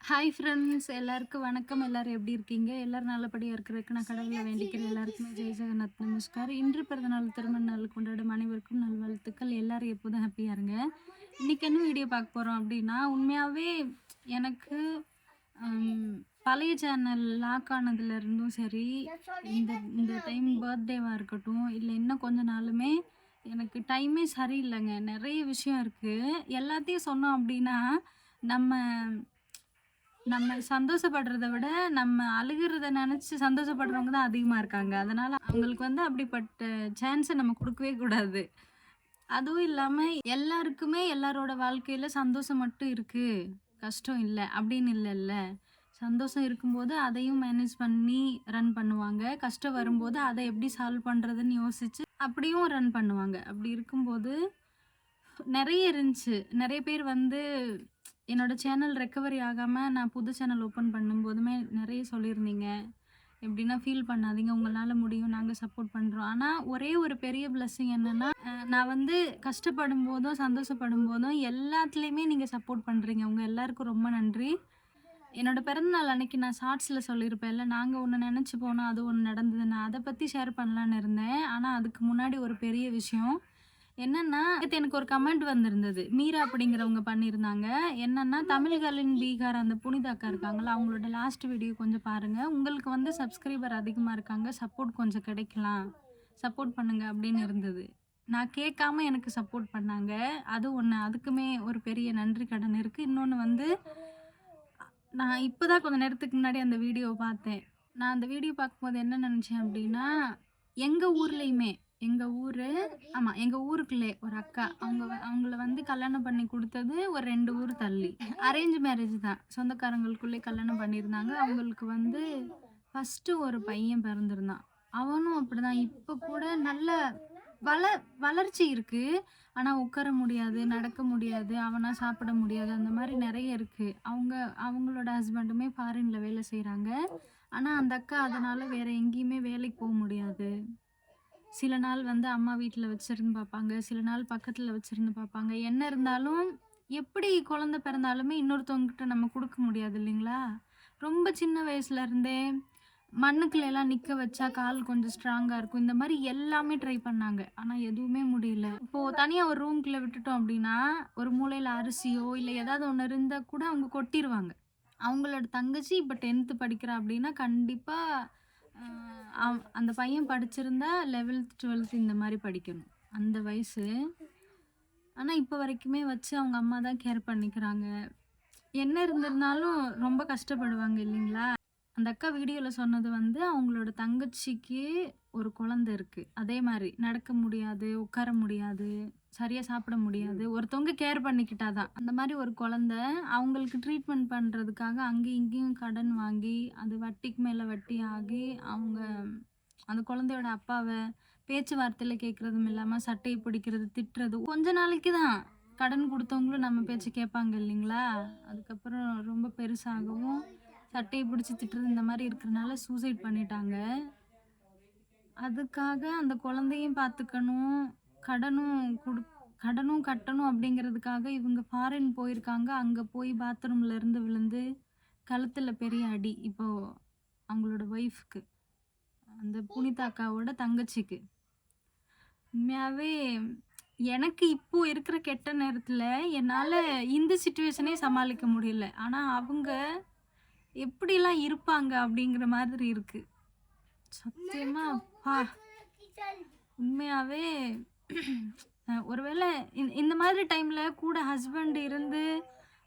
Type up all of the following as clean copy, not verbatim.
Hi friends, எல்லாருக்கும் வணக்கம். எல்லாரும் எப்படி இருக்கீங்க? எல்லாரும் நல்லபடியாக இருக்கிறதுக்கு நான் கடவுளை வேண்டிக்கிறேன். எல்லாருக்குமே ஜெய் ஜெகநாத் நமஸ்கார். இன்று பிறந்தநாள் திருமண நாள் கொண்டாடும் அனைவருக்கும் நல்வாழ்த்துக்கள். எல்லாரும் எப்போதும் ஹாப்பியாக இருங்க. இன்றைக்கி என்ன வீடியோ பார்க்க போகிறோம் அப்படின்னா, உண்மையாகவே எனக்கு பழைய சேனல் லாக் ஆனதுலேருந்தும் சரி, இந்த இந்த டைம் பர்த்டேவாக இருக்கட்டும், இல்லை இன்னும் கொஞ்ச நாளுமே எனக்கு டைமே சரியில்லைங்க. நிறைய விஷயம் இருக்குது. எல்லாத்தையும் சொன்னோம் அப்படின்னா நம்ம நம்ம சந்தோஷப்படுறத விட, நம்ம அழுகுறத நெனச்சு சந்தோஷப்படுறவங்க தான் அதிகமா இருக்காங்க. அதனால அவங்களுக்கு அப்படிப்பட்ட சான்ஸ நம்ம குடுக்கவே கூடாது. அதுவும் இல்லாம எல்லாருக்குமே எல்லாரோட வாழ்க்கையில சந்தோஷம் மட்டும் இருக்கு, கஷ்டம் இல்ல அப்படின்னு இல்லல்ல. சந்தோஷம் இருக்கும்போது அதையும் மேனேஜ் பண்ணி ரன் பண்ணுவாங்க. கஷ்டம் வரும்போது அத எப்படி சால்வ் பண்றதுன்னு யோசிச்சு அப்படியும் ரன் பண்ணுவாங்க. அப்படி இருக்கும்போது நெறைய இருந்துச்சு. நெறைய பேர் என்னோட சேனல் ரெக்கவரி ஆகாம நான் புது சேனல் ஓப்பன் பண்ணும்போதுமே நெறைய சொல்லியிருந்தீங்க. எப்படின்னா, ஃபீல் பண்ணாதீங்க. உங்களால முடியும். நாங்க சப்போர்ட் பண்றோம். ஆனா, ஒரே ஒரு பெரிய பிளெஸ்ஸிங் என்னன்னா, நான் கஷ்டப்படும்போதும், சந்தோஷப்படும்போதும் எல்லாத்துலயுமே நீங்க சப்போர்ட் பண்றீங்க. உங்க எல்லாருக்கும் ரொம்ப நன்றி. என்னோட பிறந்தநாள் அன்னைக்கு நான் ஷார்ட்ஸ்ல சொல்லியிருப்பேன்ல, நாங்க ஒண்ணு நெனச்சு போனோம். அது ஒண்ணு நடந்தது. நான் அத பத்தி ஷேர் பண்ணலான்னு இருந்தேன். ஆனா, அதுக்கு முன்னாடி ஒரு பெரிய விஷயம். என்னன்னா, எனக்கு ஒரு கமெண்ட் வந்திருந்தது. மீரா அப்படிங்கிறவங்க பண்ணியிருந்தாங்க. என்னன்னா, தமிழ்களின் பீகார் அந்த புனிதா அக்கா இருக்காங்கல்ல, அவங்களோட லாஸ்ட் வீடியோ கொஞ்சம் பாருங்க. உங்களுக்கு சப்ஸ்கிரைபர் அதிகமா இருக்காங்க. சப்போர்ட் கொஞ்சம் கிடைக்கலாம். சப்போர்ட் பண்ணுங்க அப்படின்னு இருந்தது. நான் கேட்காம எனக்கு சப்போர்ட் பண்ணாங்க. அது ஒண்ணு. அதுக்குமே ஒரு பெரிய நன்றி கடன் இருக்கு. இன்னொன்னு நான் இப்ப தான் கொஞ்ச நேரத்துக்கு முன்னாடி அந்த வீடியோவ பார்த்தேன். நான் அந்த வீடியோ பார்க்கும்போது என்ன நினைச்சேன் அப்படின்னா, எங்க ஊர்லயுமே எங்க ஊரு ஆமா, எங்க ஊருக்குள்ளே ஒரு அக்கா. அவங்கள கல்யாணம் பண்ணி குடுத்தது ஒரு 2 ஊர் தள்ளி. அரேஞ்ச் மேரேஜ் தான். சொந்தக்காரங்களுக்குள்ளே கல்யாணம் பண்ணியிருந்தாங்க. அவங்களுக்கு ஃபர்ஸ்ட்டு ஒரு பையன் பிறந்திருந்தான். அவனும் அப்படிதான். இப்ப கூட நல்ல வள வளர்ச்சி இருக்கு. ஆனா உட்கார முடியாது, நடக்க முடியாது, அவனா சாப்பிட முடியாது. அந்த மாரி நெறைய இருக்கு. அவங்களோட ஹஸ்பண்டுமே ஃபாரின்ல வேலை செய்றாங்க. ஆனா அந்த அக்கா அதனால வேற எங்கேயுமே வேலைக்கு முடியாது. சில நாள் அம்மா வீட்ல வச்சிருந்து பார்ப்பாங்க. சில நாள் பக்கத்துல வச்சிருந்து பார்ப்பாங்க. என்ன இருந்தாலும் எப்படி குழந்தை பிறந்தாலுமே இன்னொருத்தவங்ககிட்ட நம்ம குடுக்க முடியாது இல்லைங்களா? ரொம்ப சின்ன வயசுல இருந்தே மண்ணுக்குள்ளலாம் நிக்க வச்சா கால் கொஞ்சம் ஸ்ட்ராங்கா இருக்கும். இந்த மாரி எல்லாமே ட்ரை பண்ணாங்க. ஆனா எதுவுமே முடியல. இப்போ தனியா ஒரு ரூம்குள்ள விட்டுட்டோம் அப்டின்னா, ஒரு மூலையில அரிசியோ, இல்ல ஏதாவது ஒண்ணு இருந்தா கூட அவங்க கொட்டிருவாங்க. அவங்களோட தங்கச்சி இப்ப 10த் படிக்கிறா அப்டின்னா, கண்டிப்பா அ அந்த பையன் படிச்சிருந்தா 11த், 12த் இந்த மாரி படிக்கணும். அந்த வயசு. ஆனா இப்ப வரைக்குமே வச்சு அவங்க அம்மா தான் கேர் பண்ணிக்கிறாங்க. என்ன இருந்திருந்தாலும் ரொம்ப கஷ்டப்படுவாங்க இல்லைங்களா? அந்த அக்கா வீடியோல சொன்னது அவங்களோட தங்கச்சிக்கு ஒரு குழந்தை இருக்கு. அதே மாரி நடக்க முடியாது, உட்கார முடியாது, சரியா சாப்பிட முடியாது. ஒருத்தவங்க கேர் பண்ணிக்கிட்டா தான். அந்த மாரி ஒரு குழந்தை அவங்களுக்கு ட்ரீட்மெண்ட் பண்றதுக்காக அங்கேயும் இங்கேயும் கடன் வாங்கி, அது வட்டிக்கு மேல வட்டி ஆகி, அவங்க அந்த குழந்தையோட அப்பாவ பேச்சுவார்த்தையில கேட்கறதும் இல்லாம சட்டைய பிடிக்கிறது, திட்டுறது. கொஞ்ச நாளைக்கு தான் கடன் குடுத்தவங்களும் நம்ம பேச்ச கேட்பாங்க இல்லைங்களா? அதுக்கப்புறம் ரொம்ப பெருசாகவும் சட்டைய பிடிச்சு திட்டுறது இந்த மாரி இருக்கிறனால சூசைட் பண்ணிட்டாங்க. அதுக்காக அந்த குழந்தையும் பார்த்துக்கணும், கடனும் குடு கடனும் கட்டணும் அப்படிங்கிறதுக்காக இவங்க ஃபாரின் போயிருக்காங்க. அங்க போய் பாத்ரூம்ல இருந்து விழுந்து கழுத்துல பெரிய அடி. இப்போ அவங்களோட ஒய்ஃப்க்கு. அந்த புனிதா அக்காவோட தங்கச்சிக்கு. உண்மையாவே எனக்கு இப்போ இருக்கிற கெட்ட நேரத்துல என்னால இந்த சிச்சுவேஷனே சமாளிக்க முடியல. ஆனா அவங்க எப்படிலாம் இருப்பாங்க அப்படிங்கிற மாதிரி இருக்கு. சத்தியமா அப்பா! உண்மையாவே ஒருவேள இந்த மாதிரி டைம்ல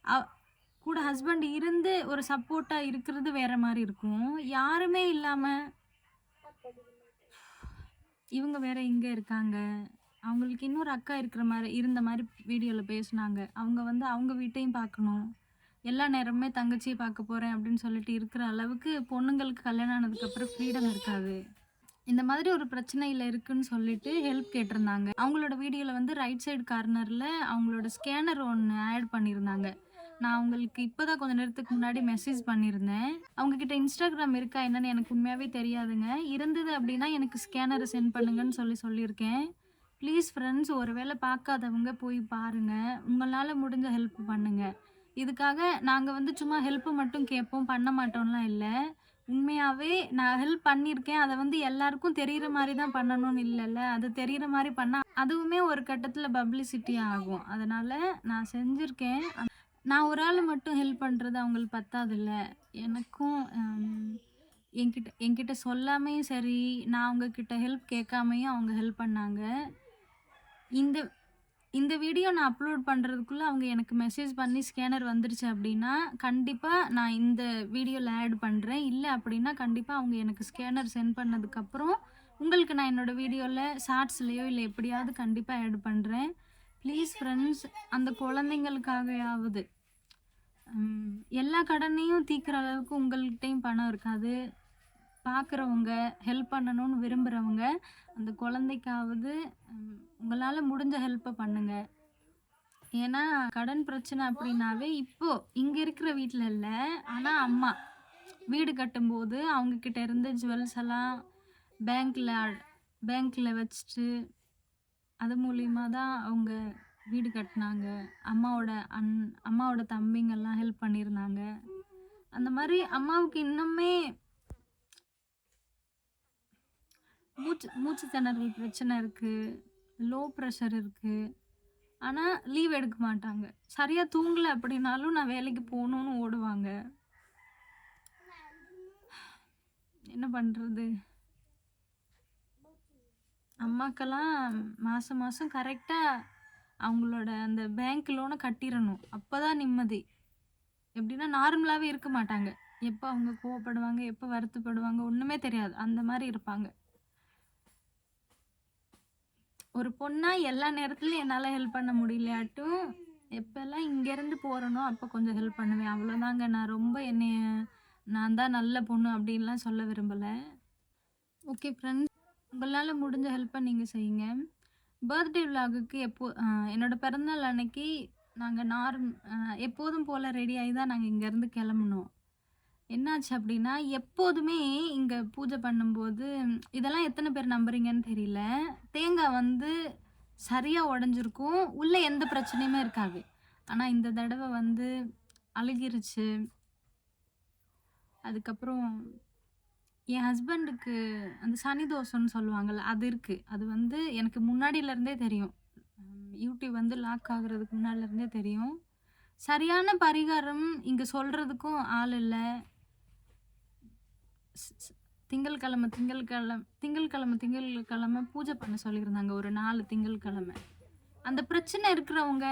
அ ஹஸ்பண்ட் இருந்து ஒரு சப்போர்ட்டா இருக்கிறது வேற மாரி இருக்கும். யாருமே இல்லாம இவங்க வேற இங்க இருக்காங்க. அவங்களுக்கு இன்னொரு அக்கா இருந்த மாரி வீடியோல பேசுனாங்க. அவங்க அவங்க வீட்டையும் பார்க்கணும். எல்லா நேரமுமே தங்கச்சிய பார்க்க போறேன் அப்படின்னு சொல்லிட்டு இருக்கிற அளவுக்கு பொண்ணுங்களுக்கு கல்யாணம் ஆனதுக்கப்புறம் ஃப்ரீடம் இருக்காது. இந்த மாதிரி ஒரு பிரச்சனையில இருக்குன்னு சொல்லிட்டு ஹெல்ப் கேட்டிருந்தாங்க. அவங்களோட வீடியோல ரைட் சைடு கார்னர்ல அவங்களோட ஸ்கேனர் ஒண்ணு ஆட் பண்ணியிருந்தாங்க. நான் அவங்களுக்கு இப்பதான் கொஞ்ச நேரத்துக்கு முன்னாடி மெசேஜ் பண்ணியிருந்தேன். அவங்க கிட்ட Instagram இருக்கா என்னன்னு எனக்கு உண்மையாவே தெரியாதுங்க. இருந்தது அப்படின்னா எனக்கு ஸ்கேனர சென்ட் பண்ணுங்கன்னு சொல்லியிருக்கேன். ப்ளீஸ் ஃப்ரெண்ட்ஸ், ஒரு வேளை பார்க்காதவங்க போய் பாருங்க. உங்களால முடிஞ்ச ஹெல்ப் பண்ணுங்க. இதுக்காக நாங்க வந்து சும்மா ஹெல்ப் மட்டும் கேட்போம், பண்ண மாட்டோம்லாம் இல்ல. உண்மையாவே நான் ஹெல்ப் பண்ணியிருக்கேன். அத வந்து எல்லாருக்கும் தெரியிற மாரி தான் பண்ணணும்னு இல்லல்ல. அது தெரியிற மாரி பண்ணா, அதுவுமே ஒரு கட்டத்தில பப்ளிசிட்டி ஆகும். அதனால நான் செஞ்சிருக்கேன். நான் ஒரு ஆள் மட்டும் ஹெல்ப் பண்றது அவங்களுக்கு பத்தாதுல்ல. எனக்கும் என்கிட்ட என்கிட்ட சொல்லாமயும் சரி, நான் அவங்க கிட்ட ஹெல்ப் கேட்காமயும் அவங்க ஹெல்ப் பண்ணாங்க. இந்த இந்த வீடியோ நான் அப்லோட் பண்றதுக்குள்ள அவங்க எனக்கு மெசேஜ் பண்ணி ஸ்கேனர் வந்துருச்சு அப்டின்னா, கண்டிப்பா நான் இந்த வீடியோல ஆட் பண்றேன். இல்ல அப்டின்னா, கண்டிப்பா அவங்க எனக்கு ஸ்கேனர் சென்ட் பண்ணதுக்கப்புறம், உங்களுக்கு நான் என்னோட வீடியோல ஷார்ட்ஸ்லயோ இல்ல எப்படியாவது கண்டிப்பா ஆட் பண்றேன். ப்ளீஸ் ஃப்ரெண்ட்ஸ், அந்த குழந்தைங்களுக்காகயாவது எல்லா கடனையும் தீர்க்கிற அளவுக்கு உங்கள்கிட்டயும் பணம் இருக்காது. பார்க்குறவங்க, ஹெல்ப் பண்ணணும்னு விரும்புறவங்க, அந்த குழந்தைக்காவது உங்களால முடிஞ்ச ஹெல்ப்ப பண்ணுங்க. ஏன்னா, கடன் பிரச்சனை அப்படின்னாவே இப்போ இங்க இருக்கிற வீட்ல இல்ல. ஆனா அம்மா வீடு கட்டும்போது அவங்க கிட்ட இருந்த ஜுவல்ஸ் எல்லாம் பேங்க்ல பேங்க்ல வச்சுட்டு, அது மூலியமா தான் அவங்க வீடு கட்டுனாங்க. அம்மாவோட அம்மாவோட தம்பிங்கலாம் ஹெல்ப் பண்ணியிருந்தாங்க. அந்த மாரி அம்மாவுக்கு இன்னுமே மூச்சு திணறல் பிரச்சனை இருக்கு. லோ பிரஷர் இருக்கு. ஆனா, லீவ் எடுக்க மாட்டாங்க. சரியா தூங்கல அப்படின்னாலும் நான் வேலைக்கு போணும்னு ஓடுவாங்க. என்ன பண்றது? அம்மாக்கெல்லாம் மாசம் மாசம் கரெக்ட்டா அவங்களோட அந்த பேங்க் லோன கட்டிறணும். அப்பதான் நிம்மதி. எப்படின்னா நார்மலாவே இருக்க மாட்டாங்க. எப்ப அவங்க கோவப்படுவாங்க, எப்ப வருத்தப்படுவாங்க ஒண்ணுமே தெரியாது. அந்த மாரி இருப்பாங்க. ஒரு பொண்ணா எல்லா நேரத்துலயும் என்னால ஹெல்ப் பண்ண முடியலையாட்டும், எப்பலாம் இங்கேருந்து போறேனோ, அப்ப கொஞ்சம் ஹெல்ப் பண்ணுவேன். அவ்வளோதாங்க. நான் ரொம்ப நான் தான் நல்ல பொண்ணு அப்டின்லாம் சொல்ல விரும்பல. ஓகே ஃப்ரெண்ட்ஸ், உங்களால முடிஞ்ச ஹெல்ப்ப நீங்க செய்யுங்க. பர்த்டே விலாகுக்கு என்னோட பிறந்தநாள் அன்னைக்கு நாங்க எப்போதும் போல ரெடி ஆயி தான் நாங்க இங்கேருந்து கிளம்புனோம். என்னாச்சு அப்டின்னா, எப்போதுமே இங்க பூஜை பண்ணும்போது இதெல்லாம் எத்தன பேர் நம்புறீங்கன்னு தெரியல. தேங்காய் வந்து சரியா உடைஞ்சிருக்கும். உள்ள எந்த பிரச்சனையுமே இருக்காது. ஆனா இந்த தடவ வந்து அழுகிருச்சு. அதுக்கப்புறம் என் ஹஸ்பண்டுக்கு அந்த சனி தோஷம்னு சொல்லுவாங்கல்ல, அது இருக்கு. அது வந்து எனக்கு முன்னாடில இருந்தே தெரியும். யூடியூப் வந்து லாக் ஆகுறதுக்கு முன்னாடில இருந்தே தெரியும். சரியான பரிகாரம் இங்க சொல்றதுக்கும் ஆள் இல்ல. ஸ் ஸ் திங்கள்கிழமை பூஜை பண்ண சொல்லியிருந்தாங்க. ஒரு 4 திங்கள்கிழமை. அந்த பிரச்சனை இருக்கிறவங்க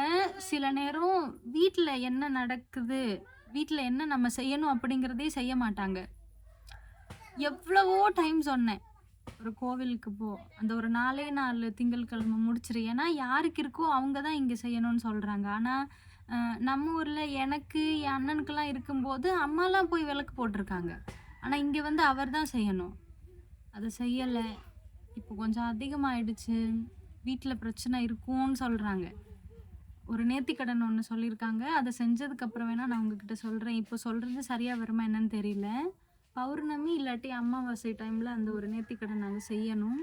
சில நேரம் வீட்ல என்ன நடக்குது, வீட்ல என்ன நம்ம செய்யணும் அப்படிங்கிறதே செய்ய மாட்டாங்க. எவ்வளவோ டைம் சொன்னேன். ஒரு கோவிலுக்கு போ. அந்த ஒரு 4 திங்கள்கிழமை முடிச்சிரு. ஏன்னா யாருக்கு இருக்கோ அவங்க தான் இங்க செய்யணும்னு சொல்றாங்க. ஆனா நம்ம ஊர்ல எனக்கு, என் அண்ணனுக்கெல்லாம் இருக்கும்போது அம்மாலாம் போய் விளக்கு போட்டுருக்காங்க. ஆனா இங்க வந்து அவர் தான் செய்யணும். அத செய்யல. இப்போ கொஞ்சம் அதிகமாயிடுச்சு. வீட்ல பிரச்சனை இருக்கும்னு சொல்றாங்க. ஒரு நேர்த்திக்கடன் ஒண்ணு சொல்லியிருக்காங்க. அத செஞ்சதுக்கு அப்புறம் வேணா நான் உங்ககிட்ட சொல்றேன். இப்போ சொல்றது சரியா வருமா என்னன்னு தெரியல. பௌர்ணமி இல்லாட்டி அமாவாசை டைம்ல அந்த ஒரு நேர்த்திக்கடன் நாங்க செய்யணும்.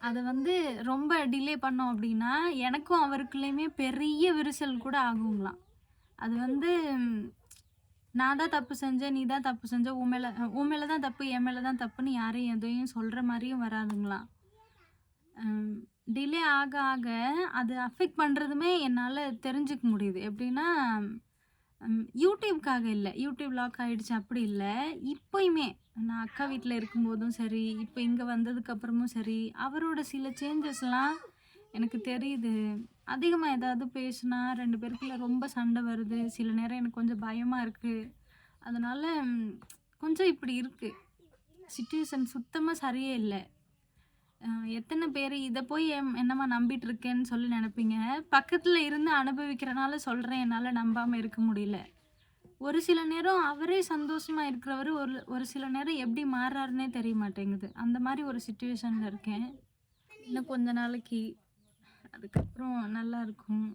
அத வந்து ரொம்ப டிலே பண்ணோம் அப்டின்னா, எனக்கும் அவருக்குள்ளயுமே பெரிய விரிசல் கூட ஆகுங்களாம். அது வந்து நான் தான் தப்பு செஞ்சேன், நீ தான் தப்பு செஞ்ச, உன் மேல தான் தப்பு, என் மேல தான் தப்புன்னு யாரையும் எதையும் சொல்ற மாரியும் வராதுங்களாம். டிலே ஆக ஆக அது அஃபெக்ட் பண்றதுமே என்னால தெரிஞ்சுக்க முடியுது. எப்படின்னா, யூடியூப்காக இல்ல. யூடியூப் லாக் ஆயிடுச்சு அப்படி இல்ல. இப்பயுமே நான் அக்கா வீட்ல இருக்கும்போதும் சரி, இப்ப இங்க வந்ததுக்கு அப்புறமும் சரி, அவரோட சில சேஞ்சஸ்லாம் எனக்கு தெரியுது. அதிகமா ஏதாவது பேசுனா 2 பேருக்குள்ள ரொம்ப சண்டை வருது. சில நேரம் எனக்கு கொஞ்சம் பயமா இருக்கு. அதனால கொஞ்சம் இப்படி இருக்கு. சிச்சுவேஷன் சுத்தமா சரியே இல்ல. எத்தன பேரு இத போய் என்னம்மா நம்பிட்டு இருக்கேன்னு சொல்லி நெனைப்பீங்க. பக்கத்துல இருந்து அனுபவிக்கிறனால சொல்றேன். என்னால நம்பாம இருக்க முடியல. ஒரு சில நேரம் அவரே சந்தோஷமா இருக்கிறவரு, ஒரு சில நேரம் எப்படி மாறுறாருன்னே தெரிய மாட்டேங்குது. அந்த மாரி ஒரு சிச்சுவேஷன்ல இருக்கேன். இன்னும் கொஞ்ச நாளைக்கு அதுக்கப்புறம் நல்லாருக்கும்.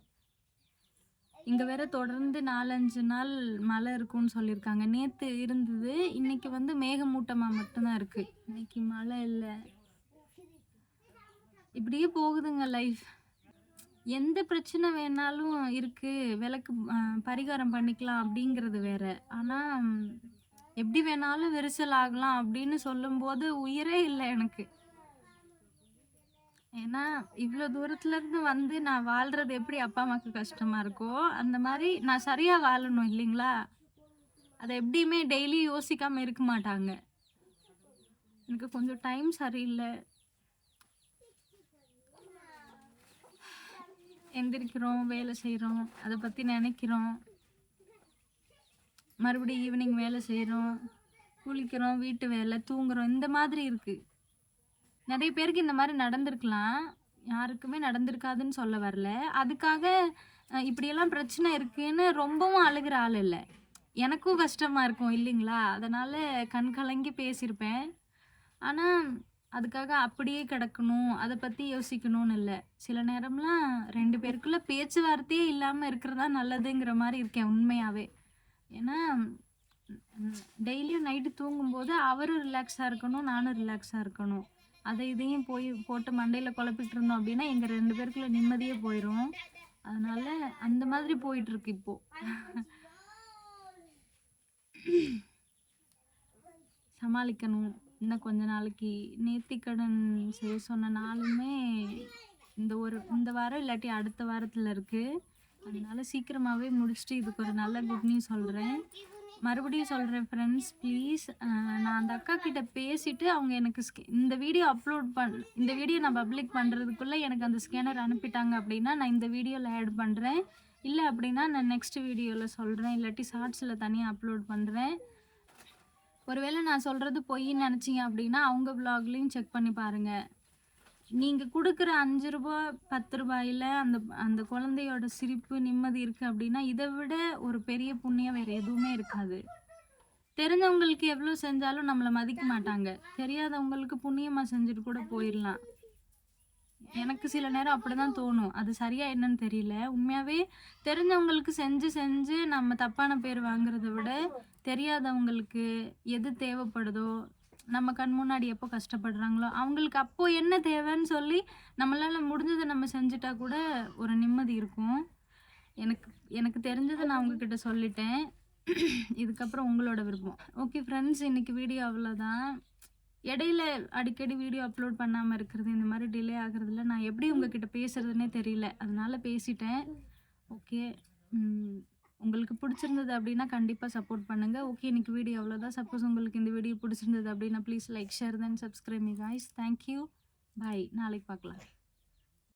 இங்க வேற தொடர்ந்து 4, 5 நாள் மழை இருக்கும்னு சொல்லியிருக்காங்க. நேத்து இருந்தது. இன்னைக்கு வந்து மேகமூட்டமா மட்டும் தான் இருக்கு. இன்னைக்கு மழை இல்ல. இப்படியே போகுதுங்க லைஃப். எந்த பிரச்சனை வேணாலும் இருக்கு, விளக்கு பரிகாரம் பண்ணிக்கலாம் அப்படிங்கிறது வேற. ஆனா, எப்படி வேணாலும் விரிசல் ஆகலாம் அப்படின்னு சொல்லும்போது உயிரே இல்ல எனக்கு. ஏன்னா, இவ்ளோ தூரத்துல இருந்து வந்து நான் வாழ்றது எப்படி அப்பா, அம்மாக்கு கஷ்டமா இருக்கோ, அந்த மாரி நான் சரியா வாழணும் இல்லைங்களா? அத எப்படியுமே டெய்லி யோசிக்காம இருக்க மாட்டாங்க. எனக்கு கொஞ்சம் டைம் சரியில்ல. எந்திரிக்கிறோம், வேலை செய்றோம், அத பத்தி நெனைக்கிறோம். மறுபடியும் ஈவினிங் வேலை செய்றோம், குளிக்கிறோம், வீட்டு வேலை, தூங்குறோம். இந்த மாதிரி இருக்கு. நெறைய பேருக்கு இந்த மாரி நடந்திருக்கலாம். யாருக்குமே நடந்திருக்காதுன்னு சொல்ல வரல. அதுக்காக இப்படியெல்லாம் பிரச்சனை இருக்குன்னு ரொம்பவும் அழுகுற ஆள் இல்ல. எனக்கும் கஷ்டமா இருக்கும் இல்லைங்களா? அதனால கண் கலங்கி பேசியிருப்பேன். ஆனா, அதுக்காக அப்படியே கிடக்கணும், அத பத்தி யோசிக்கணும்னு இல்ல. சில நேரம்லாம் 2 பேருக்குள்ள பேச்சுவார்த்தையே இல்லாம இருக்கிறது தான் நல்லதுங்கிற மாரி இருக்கேன் உண்மையாவே. ஏன்னா, டெய்லியும் நைட்டு தூங்கும்போது அவரும் ரிலாக்ஸா இருக்கணும், நானும் ரிலாக்ஸா இருக்கணும். அத இதையும் போய் போட்டு மண்டையில குழப்பிட்டு இருந்தோம் அப்படின்னா, எங்க 2 பேருக்குள்ள நிம்மதியே போயிரும். அதனால அந்த மாதிரி போயிட்டுருக்கு இப்போ. சமாளிக்கணும். இன்னும் கொஞ்ச நாளைக்கு நேர்த்திக்கடன் செய்ய சொன்ன நாளுமே இந்த வாரம் இல்லாட்டி அடுத்த வாரத்துல இருக்கு. அதனால சீக்கிரமாவே முடிச்சுட்டு இதுக்கு ஒரு நல்ல குட் நியூஸ் சொல்றேன். மறுபடியும் சொல்றேன் ஃப்ரெண்ட்ஸ் ப்ளீஸ் நான் அந்த அக்கா கிட்ட பேசிட்டு அவங்க எனக்கு இந்த வீடியோ நான் பப்ளிக் பண்றதுக்குள்ள எனக்கு அந்த ஸ்கேனர் அனுப்பிட்டாங்க அப்படின்னா, நான் இந்த வீடியோல ஆட் பண்றேன். இல்ல அப்படின்னா நான் நெக்ஸ்ட் வீடியோல சொல்றேன். இல்லாட்டி ஷார்ட்ஸ்ல தனியா அப்லோட் பண்றேன். ஒருவேளை நான் சொல்றது பொய்ன்னு நினைச்சீங்க அப்படின்னா, அவங்க விளாக்லயும் செக் பண்ணி பாருங்க. நீங்க குடுக்குற ரூ. 5 ரூ. 10ல அந்த அந்த குழந்தையோட சிரிப்பு, நிம்மதி இருக்கு அப்படின்னா, இத விட ஒரு பெரிய புண்ணியம் வேற எதுவுமே இருக்காது. தெரிஞ்சவங்களுக்கு எவ்ளோ செஞ்சாலும் நம்மள மதிக்க மாட்டாங்க. தெரியாதவங்களுக்கு புண்ணியமா செஞ்சுட்டு கூட போயிரலாம். எனக்கு சில நேரம் அப்படிதான் தோணும். அது சரியா என்னன்னு தெரியல. உண்மையாவே தெரிஞ்சவங்களுக்கு செஞ்சு செஞ்சு நம்ம தப்பான பேர் வாங்குறத விட, தெரியாதவங்களுக்கு எது தேவைப்படுதோ, நம்ம கண் முன்னாடி எப்போ கஷ்டப்படுறாங்களோ, அவங்களுக்கு அப்போ என்ன தேவைன்னு சொல்லி நம்மளால முடிஞ்சத நம்ம செஞ்சுட்டா கூட ஒரு நிம்மதி இருக்கும். எனக்கு எனக்கு தெரிஞ்சத நான் உங்ககிட்ட சொல்லிட்டேன். இதுக்கப்புறம் உங்களோட விருப்பம். ஓகே ஃப்ரெண்ட்ஸ், இன்னைக்கு வீடியோ அவ்வளோதான். இடையில அடிக்கடி வீடியோ அப்லோட் பண்ணாம இருக்கிறது, இந்த மாரி டிலே ஆகுறதுல நான் எப்படி உங்ககிட்ட பேசுறதுன்னே தெரியல. அதனால பேசிட்டேன். ஓகே. உங்களுக்கு பிடிச்சிருந்தது அப்படின்னா கண்டிப்பா சப்போர்ட் பண்ணுங்க. ஓகே, இன்னைக்கு வீடியோ அவ்வளோதான். சப்போஸ் உங்களுக்கு இந்த வீடியோ பிடிச்சிருந்தது அப்படின்னா please like, share then subscribe me guys. Thank you. Bye. நாளைக்கு பார்க்கலாம்.